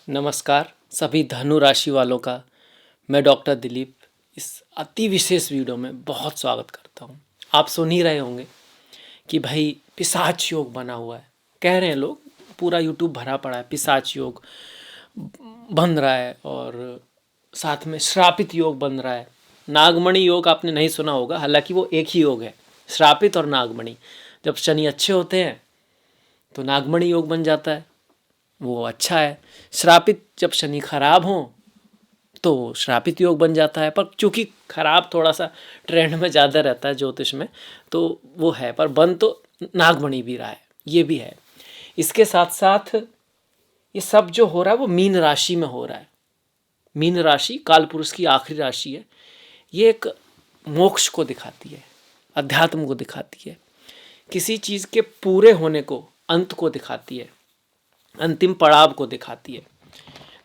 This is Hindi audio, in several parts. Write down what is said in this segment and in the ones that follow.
नमस्कार सभी धनु राशि वालों का। मैं डॉक्टर दिलीप इस अति विशेष वीडियो में बहुत स्वागत करता हूँ। आप सुन ही रहे होंगे कि भाई पिशाच योग बना हुआ है, कह रहे हैं लोग, पूरा यूट्यूब भरा पड़ा है, पिशाच योग बन रहा है और साथ में श्रापित योग बन रहा है। नागमणि योग आपने नहीं सुना होगा, हालांकि वो एक ही योग है, श्रापित और नागमणि। जब शनि अच्छे होते हैं तो नागमणि योग बन जाता है, वो अच्छा है। श्रापित जब शनि खराब हो तो श्रापित योग बन जाता है, पर चूंकि खराब थोड़ा सा ट्रेंड में ज़्यादा रहता है ज्योतिष में, तो वो है, पर बन तो नागमणि भी रहा है, ये भी है। इसके साथ साथ ये सब जो हो रहा है वो मीन राशि में हो रहा है। मीन राशि कालपुरुष की आखिरी राशि है। ये एक मोक्ष को दिखाती है, अध्यात्म को दिखाती है, किसी चीज़ के पूरे होने को, अंत को दिखाती है, अंतिम पड़ाव को दिखाती है।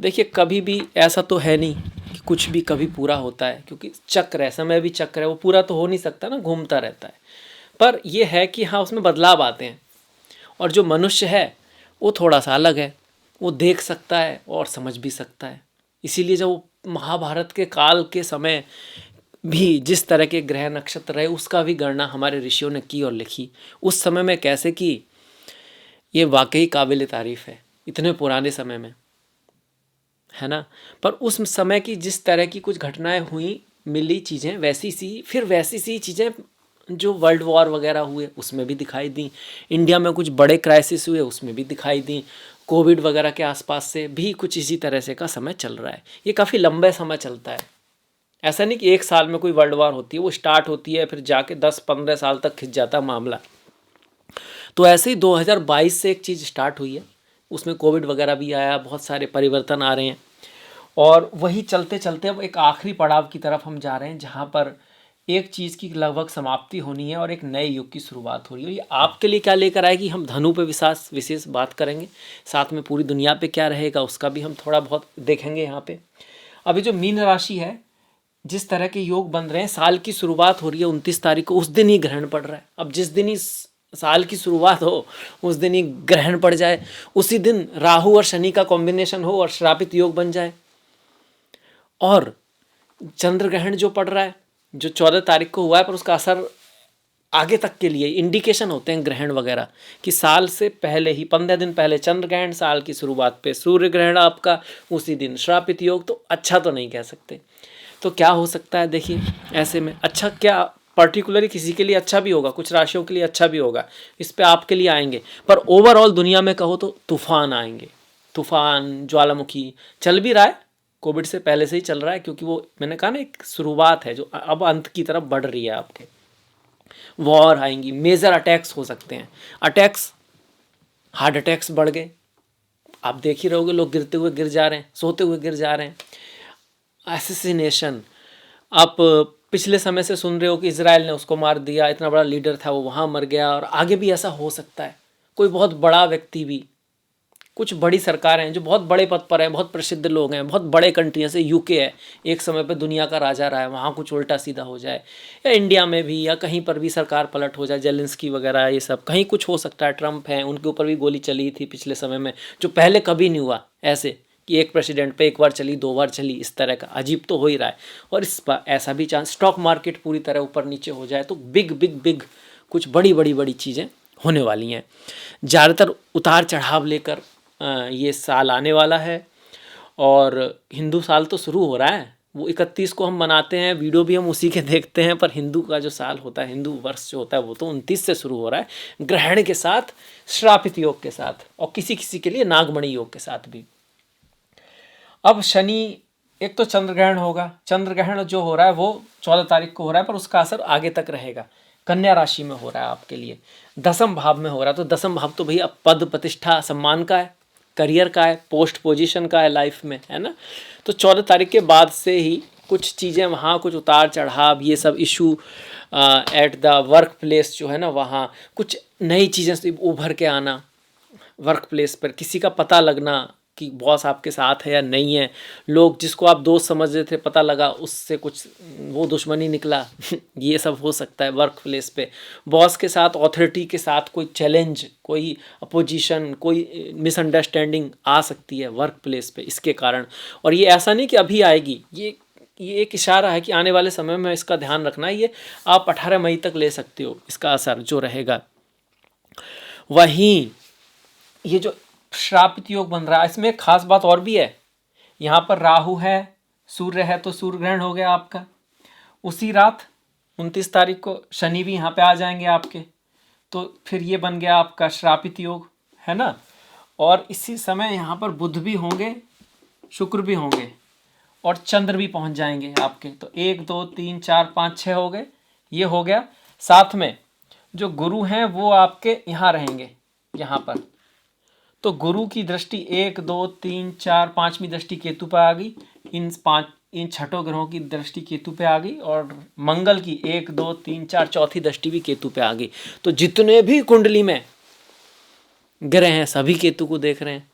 देखिए, कभी भी ऐसा तो है नहीं कि कुछ भी कभी पूरा होता है, क्योंकि चक्र है, समय भी चक्र है, वो पूरा तो हो नहीं सकता ना, घूमता रहता है। पर यह है कि हाँ, उसमें बदलाव आते हैं, और जो मनुष्य है वो थोड़ा सा अलग है, वो देख सकता है और समझ भी सकता है। इसीलिए जब महाभारत के काल के समय भी जिस तरह के ग्रह नक्षत्र रहे, उसका भी गणना हमारे ऋषियों ने की और लिखी। उस समय में कैसे की, ये वाकई काबिल तारीफ़ है, इतने पुराने समय में, है ना। पर उस समय की जिस तरह की कुछ घटनाएं हुई, मिली चीज़ें वैसी सी चीज़ें जो वर्ल्ड वॉर वगैरह हुए उसमें भी दिखाई दी, इंडिया में कुछ बड़े क्राइसिस हुए उसमें भी दिखाई दी, कोविड वगैरह के आसपास से भी कुछ इसी तरह से का समय चल रहा है। ये काफ़ी लंबे समय चलता है, ऐसा नहीं कि एक साल में कोई वर्ल्ड वॉर होती है, वो स्टार्ट होती है फिर जाके 10-15 साल तक खिंच जाता मामला। तो ऐसे ही 2022 से एक चीज़ स्टार्ट हुई है, उसमें कोविड वगैरह भी आया, बहुत सारे परिवर्तन आ रहे हैं, और वही चलते चलते अब एक आखिरी पड़ाव की तरफ हम जा रहे हैं, जहाँ पर एक चीज़ की लगभग समाप्ति होनी है और एक नए युग की शुरुआत हो रही है। ये आपके लिए क्या लेकर आएगी, हम धनु पे विशेष बात करेंगे, साथ में पूरी दुनिया पे क्या रहेगा उसका भी हम थोड़ा बहुत देखेंगे। यहाँ पे अभी जो मीन राशि है, जिस तरह के योग बन रहे हैं, साल की शुरुआत हो रही है 29 तारीख को, उस दिन ही ग्रहण पड़ रहा है। अब जिस दिन ही साल की शुरुआत हो उस दिन ही ग्रहण पड़ जाए, उसी दिन राहु और शनि का कॉम्बिनेशन हो और श्रापित योग बन जाए, और चंद्र ग्रहण जो पड़ रहा है, जो 14 तारीख को हुआ है, पर उसका असर आगे तक के लिए इंडिकेशन होते हैं ग्रहण वगैरह कि साल से पहले ही 15 दिन पहले चंद्र ग्रहण, साल की शुरुआत पे सूर्य ग्रहण आपका, उसी दिन श्रापित योग। तो अच्छा तो नहीं कह सकते। तो क्या हो सकता है, देखिए ऐसे में अच्छा क्या, पर्टिकुलरली किसी के लिए अच्छा भी होगा, कुछ राशियों के लिए अच्छा भी होगा, इस पे आपके लिए आएंगे, पर ओवरऑल दुनिया में कहो तो तूफान आएंगे। तूफान, ज्वालामुखी चल भी रहा है, कोविड से पहले से ही चल रहा है, क्योंकि वो मैंने कहा ना एक शुरुआत है जो अब अंत की तरफ बढ़ रही है आपके। वॉर आएंगी, मेजर अटैक्स हो सकते हैं, अटैक्स, हार्ट अटैक्स बढ़ गए, आप देख ही रहोगे, लोग गिरते हुए गिर जा रहे हैं, सोते हुए गिर जा रहे हैं। एसेसिनेशन, आप पिछले समय से सुन रहे हो कि इजराइल ने उसको मार दिया, इतना बड़ा लीडर था वो वहाँ मर गया, और आगे भी ऐसा हो सकता है। कोई बहुत बड़ा व्यक्ति भी, कुछ बड़ी सरकारें हैं जो बहुत बड़े पद पर हैं, बहुत प्रसिद्ध लोग हैं, बहुत बड़े कंट्री, जैसे यूके है, एक समय पे दुनिया का राजा रहा है, वहाँ कुछ उल्टा सीधा हो जाए, या इंडिया में भी या कहीं पर भी सरकार पलट हो जाए, जेलेंस्की वगैरह, ये सब कहीं कुछ हो सकता है। ट्रम्प हैं, उनके ऊपर भी गोली चली थी पिछले समय में, जो पहले कभी नहीं हुआ ऐसे कि एक प्रेसिडेंट पे एक बार चली, 2 बार चली, इस तरह का अजीब तो हो ही रहा है। और इस बार ऐसा भी चांस, स्टॉक मार्केट पूरी तरह ऊपर नीचे हो जाए, तो बिग कुछ बड़ी चीज़ें होने वाली हैं। ज़्यादातर उतार चढ़ाव लेकर ये साल आने वाला है, और हिंदू साल तो शुरू हो रहा है, वो 31 को हम मनाते हैं, वीडियो भी हम उसी के देखते हैं, पर हिंदू का जो साल होता है, हिंदू वर्ष जो होता है, वो तो 29 से शुरू हो रहा है, ग्रहण के साथ, श्रापित योग के साथ, और किसी किसी के लिए नागमणि योग के साथ भी। अब शनि, एक तो चंद्र ग्रहण होगा, चंद्र ग्रहण जो हो रहा है वो 14 तारीख को हो रहा है, पर उसका असर आगे तक रहेगा। कन्या राशि में हो रहा है आपके लिए, 10वें भाव में हो रहा है, तो 10वां भाव तो भैया पद प्रतिष्ठा सम्मान का है, करियर का है, पोस्ट पोजीशन का है लाइफ में, है ना। तो 14 तारीख के बाद से ही कुछ चीज़ें वहाँ, कुछ उतार चढ़ाव, ये सब issue at the work place जो है ना, वहाँ कुछ नई चीज़ें उभर के आना, वर्क प्लेस पर किसी का पता लगना, कि बॉस आपके साथ है या नहीं है, लोग जिसको आप दोस्त समझ रहे थे पता लगा उससे कुछ वो दुश्मनी निकला ये सब हो सकता है वर्क प्लेस पे। बॉस के साथ, अथॉरिटी के साथ कोई चैलेंज, कोई अपोजिशन, कोई मिसअंडरस्टैंडिंग आ सकती है वर्क प्लेस पे इसके कारण। और ये ऐसा नहीं कि अभी आएगी, ये एक इशारा है कि आने वाले समय में इसका ध्यान रखना है। ये आप 18 मई तक ले सकते हो इसका असर जो रहेगा। वहीं ये जो श्रापित योग बन रहा है इसमें एक खास बात और भी है। यहाँ पर राहु है, सूर्य है, तो सूर्य ग्रहण हो गया आपका। उसी रात 29 तारीख को शनि भी यहाँ पे आ जाएंगे आपके, तो फिर ये बन गया आपका श्रापित योग, है ना। और इसी समय यहाँ पर बुध भी होंगे, शुक्र भी होंगे और चंद्र भी पहुँच जाएंगे आपके। तो 1 2 3 4 5 6 हो गए, ये हो गया। साथ में जो गुरु हैं वो आपके यहाँ रहेंगे, यहाँ पर। तो गुरु की दृष्टि 1 2 3 4 5वीं दृष्टि केतु पर आ गई, इन छठों ग्रहों की दृष्टि केतु पे आ गई, और मंगल की 1 2 3 4 चौथी दृष्टि भी केतु पे आ गई। तो जितने भी कुंडली में ग्रह हैं सभी केतु को देख रहे हैं।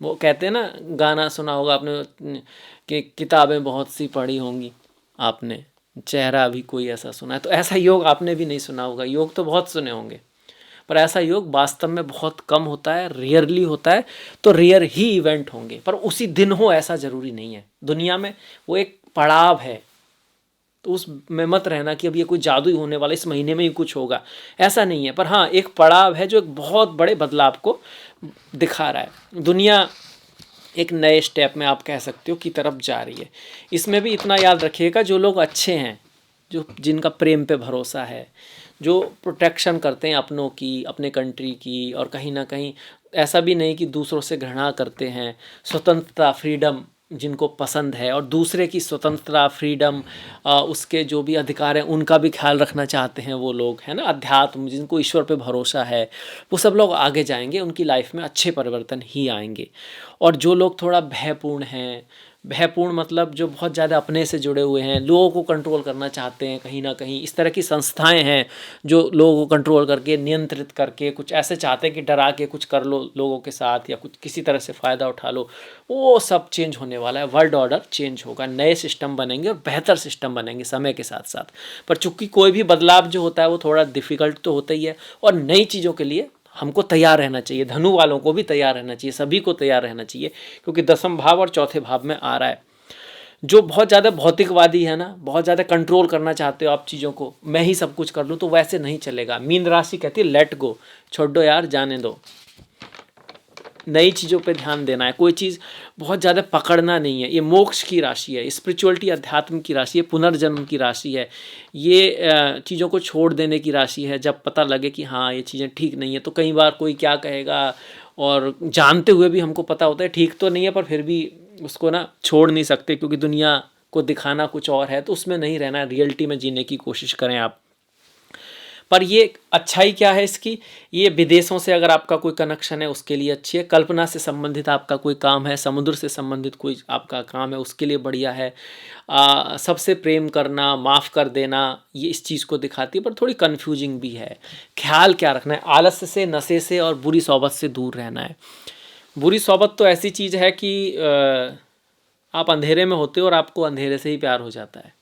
वो कहते हैं ना, गाना सुना होगा आपने कि किताबें बहुत सी पढ़ी होंगी आपने, चेहरा भी कोई ऐसा सुना है। तो ऐसा योग आपने भी नहीं सुना होगा। योग तो बहुत सुने होंगे, पर ऐसा योग वास्तव में बहुत कम होता है, रेयरली होता है। तो रेयर ही इवेंट होंगे, पर उसी दिन हो ऐसा ज़रूरी नहीं है। दुनिया में वो एक पड़ाव है, तो उसमें मत रहना कि अब ये कोई जादू ही होने वाला, इस महीने में ही कुछ होगा, ऐसा नहीं है। पर हाँ, एक पड़ाव है जो एक बहुत बड़े बदलाव को दिखा रहा है। दुनिया एक नए स्टेप में आप कह सकते हो की तरफ जा रही है। इसमें भी इतना याद रखिएगा, जो लोग अच्छे हैं, जो जिनका प्रेम पे भरोसा है, जो प्रोटेक्शन करते हैं अपनों की, अपने कंट्री की, और कहीं ना कहीं ऐसा भी नहीं कि दूसरों से घृणा करते हैं, स्वतंत्रता, फ्रीडम जिनको पसंद है, और दूसरे की स्वतंत्रता, फ्रीडम, उसके जो भी अधिकार हैं उनका भी ख्याल रखना चाहते हैं वो लोग, है ना। अध्यात्म, जिनको ईश्वर पे भरोसा है, वो सब लोग आगे जाएंगे, उनकी लाइफ में अच्छे परिवर्तन ही आएंगे। और जो लोग थोड़ा भयपूर्ण हैं, भयपूर्ण मतलब जो बहुत ज़्यादा अपने से जुड़े हुए हैं, लोगों को कंट्रोल करना चाहते हैं, कहीं ना कहीं इस तरह की संस्थाएं हैं जो लोगों को कंट्रोल करके, नियंत्रित करके कुछ ऐसे चाहते हैं कि डरा के कुछ कर लो लोगों के साथ, या कुछ किसी तरह से फ़ायदा उठा लो, वो सब चेंज होने वाला है। वर्ल्ड ऑर्डर चेंज होगा, नए सिस्टम बनेंगे और बेहतर सिस्टम बनेंगे समय के साथ साथ। पर चूँकि कोई भी बदलाव जो होता है वो थोड़ा डिफ़िकल्ट तो होता ही है, और नई चीज़ों के लिए हमको तैयार रहना चाहिए। धनु वालों को भी तैयार रहना चाहिए, सभी को तैयार रहना चाहिए, क्योंकि 10वें भाव और चौथे भाव में आ रहा है। जो बहुत ज़्यादा भौतिकवादी है ना, बहुत ज़्यादा कंट्रोल करना चाहते हो आप चीज़ों को, मैं ही सब कुछ कर लूँ, तो वैसे नहीं चलेगा। मीन राशि कहती है लेट गो, छोड़ दो यार, जाने दो, नई चीज़ों पे ध्यान देना है। कोई चीज़ बहुत ज़्यादा पकड़ना नहीं है। ये मोक्ष की राशि है, स्पिरिचुअलिटी, अध्यात्म की राशि है, पुनर्जन्म की राशि है। ये चीज़ों को छोड़ देने की राशि है। जब पता लगे कि हाँ ये चीज़ें ठीक नहीं है, तो कई बार कोई क्या कहेगा, और जानते हुए भी हमको पता होता है ठीक तो नहीं है, पर फिर भी उसको ना छोड़ नहीं सकते, क्योंकि दुनिया को दिखाना कुछ और है, तो उसमें नहीं रहना, रियलिटी में जीने की कोशिश करें आप। पर ये अच्छाई क्या है इसकी, ये विदेशों से अगर आपका कोई कनेक्शन है उसके लिए अच्छी है। कल्पना से संबंधित आपका कोई काम है, समुद्र से संबंधित कोई आपका काम है, उसके लिए बढ़िया है। सबसे प्रेम करना, माफ़ कर देना, ये इस चीज़ को दिखाती है, पर थोड़ी कन्फ्यूजिंग भी है। ख्याल क्या रखना है, आलस्य से, नशे से और बुरी सोबत से दूर रहना है। बुरी सोबत तो ऐसी चीज़ है कि आप अंधेरे में होते हो और आपको अंधेरे से ही प्यार हो जाता है,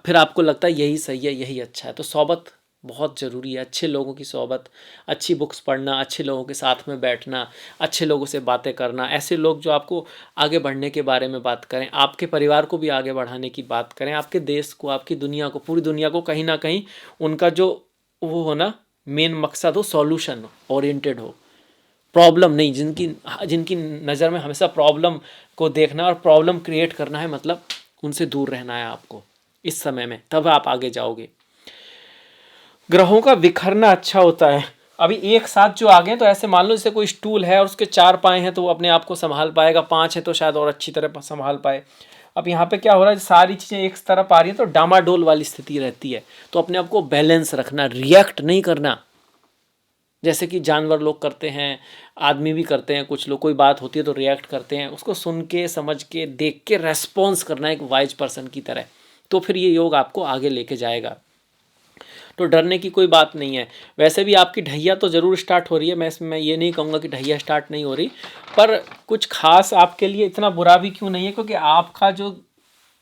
फिर आपको लगता है यही सही है, यही अच्छा है। तो सोबत बहुत ज़रूरी है, अच्छे लोगों की सोबत, अच्छी बुक्स पढ़ना, अच्छे लोगों के साथ में बैठना, अच्छे लोगों से बातें करना, ऐसे लोग जो आपको आगे बढ़ने के बारे में बात करें, आपके परिवार को भी आगे बढ़ाने की बात करें, आपके देश को, आपकी दुनिया को, पूरी दुनिया को कहीं ना कहीं उनका जो वो हो ना, मेन मकसद हो, सॉल्यूशन ओरिएंटेड हो, प्रॉब्लम नहीं। जिनकी नज़र में हमेशा प्रॉब्लम को देखना और प्रॉब्लम क्रिएट करना है, मतलब उनसे दूर रहना है आपको इस समय में, तब आप आगे जाओगे। ग्रहों का बिखरना अच्छा होता है। अभी एक साथ जो आ गए, तो ऐसे मान लो जैसे कोई स्टूल है और उसके 4 पाए हैं तो वो अपने आप को संभाल पाएगा, 5 है तो शायद और अच्छी तरह संभाल पाए। अब यहाँ पे क्या हो रहा है, सारी चीज़ें एक तरफ आ रही है तो डामाडोल वाली स्थिति रहती है। तो अपने आप को बैलेंस रखना, रिएक्ट नहीं करना जैसे कि जानवर लोग करते हैं, आदमी भी करते हैं। कुछ लोग, कोई बात होती है तो रिएक्ट करते हैं, उसको सुन के, समझ के, देख के रेस्पॉन्स करना एक वाइज पर्सन की तरह। तो फिर ये योग आपको आगे लेके जाएगा। तो डरने की कोई बात नहीं है। वैसे भी आपकी ढैया तो ज़रूर स्टार्ट हो रही है, मैं ये नहीं कहूँगा कि ढैया स्टार्ट नहीं हो रही, पर कुछ खास आपके लिए इतना बुरा भी क्यों नहीं है, क्योंकि आपका जो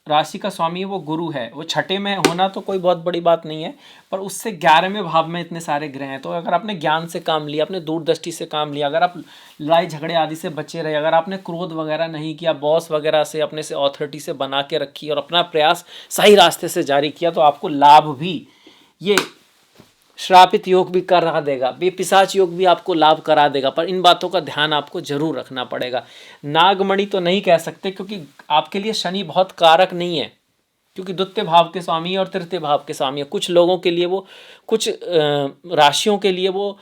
राशि का स्वामी है वो गुरु है। वो छठे में होना तो कोई बहुत बड़ी बात नहीं है, पर उससे 11वें भाव में इतने सारे ग्रह हैं। तो अगर आपने ज्ञान से काम लिया, अपने दूरदृष्टि से काम लिया, अगर आप लड़ाई झगड़े आदि से बचे रहे, अगर आपने क्रोध वगैरह नहीं किया, बॉस वगैरह से अपने से अथॉरिटी से बना के रखी और अपना प्रयास सही रास्ते से जारी किया, तो आपको लाभ भी ये श्रापित योग भी करा देगा, पिशाच योग भी आपको लाभ करा देगा। पर इन बातों का ध्यान आपको जरूर रखना पड़ेगा। नागमणि तो नहीं कह सकते, क्योंकि आपके लिए शनि बहुत कारक नहीं है, क्योंकि द्वितीय भाव के स्वामी है और तृतीय भाव के स्वामी है। कुछ लोगों के लिए वो, कुछ राशियों के लिए वो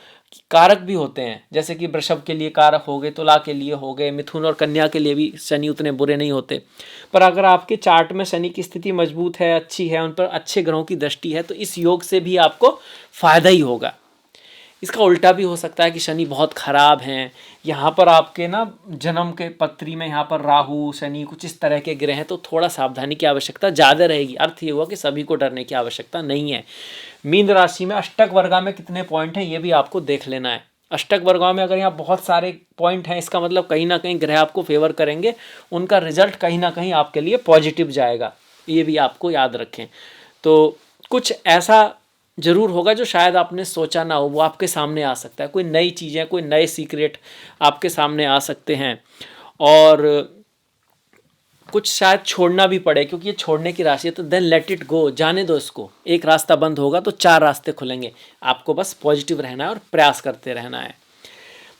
कारक भी होते हैं, जैसे कि वृषभ के लिए कारक हो गए, तुला के लिए हो गए, मिथुन और कन्या के लिए भी शनि उतने बुरे नहीं होते। पर अगर आपके चार्ट में शनि की स्थिति मजबूत है, अच्छी है, उन पर अच्छे ग्रहों की दृष्टि है, तो इस योग से भी आपको फायदा ही होगा। इसका उल्टा भी हो सकता है कि शनि बहुत खराब हैं, यहाँ पर आपके ना जन्म के पत्री में यहाँ पर राहु शनि कुछ इस तरह के ग्रह हैं, तो थोड़ा सावधानी की आवश्यकता ज़्यादा रहेगी। अर्थ ये हुआ कि सभी को डरने की आवश्यकता नहीं है। मीन राशि में अष्टक वर्गा में कितने पॉइंट हैं ये भी आपको देख लेना है। अष्टक वर्गा में अगर यहाँ बहुत सारे पॉइंट हैं, इसका मतलब कहीं ना कहीं ग्रह आपको फेवर करेंगे, उनका रिजल्ट कहीं ना कहीं आपके लिए पॉजिटिव जाएगा, ये भी आपको याद रखें। तो कुछ ऐसा जरूर होगा जो शायद आपने सोचा ना हो, वो आपके सामने आ सकता है। कोई नई चीज़ें, कोई नए सीक्रेट आपके सामने आ सकते हैं, और कुछ शायद छोड़ना भी पड़े, क्योंकि ये छोड़ने की राशि है। तो देन लेट इट गो, जाने दो इसको। एक रास्ता बंद होगा तो 4 रास्ते खुलेंगे। आपको बस पॉजिटिव रहना है और प्रयास करते रहना है।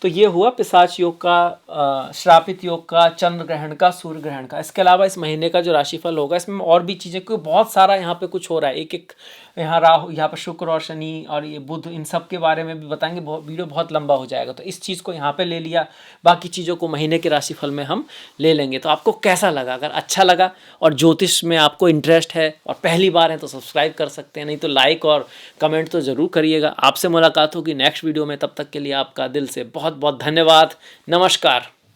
तो ये हुआ पिशाच योग का, श्रापित योग का, चंद्र ग्रहण का, सूर्य ग्रहण का। इसके अलावा इस महीने का जो राशिफल होगा, इसमें और भी चीज़ें, क्योंकि बहुत सारा यहाँ पे कुछ हो रहा है। एक एक यहाँ राहु, यहाँ पर शुक्र और शनि और ये बुध, इन सब के बारे में भी बताएंगे। वीडियो बहुत लंबा हो जाएगा, तो इस चीज़ को यहाँ पे ले लिया, बाकी चीज़ों को महीने के राशिफल में हम ले लेंगे। तो आपको कैसा लगा? अगर अच्छा लगा और ज्योतिष में आपको इंटरेस्ट है और पहली बार है तो सब्सक्राइब कर सकते हैं, नहीं तो लाइक और कमेंट तो ज़रूर करिएगा। आपसे मुलाकात होगी नेक्स्ट वीडियो में, तब तक के लिए आपका दिल से बहुत बहुत धन्यवाद। नमस्कार।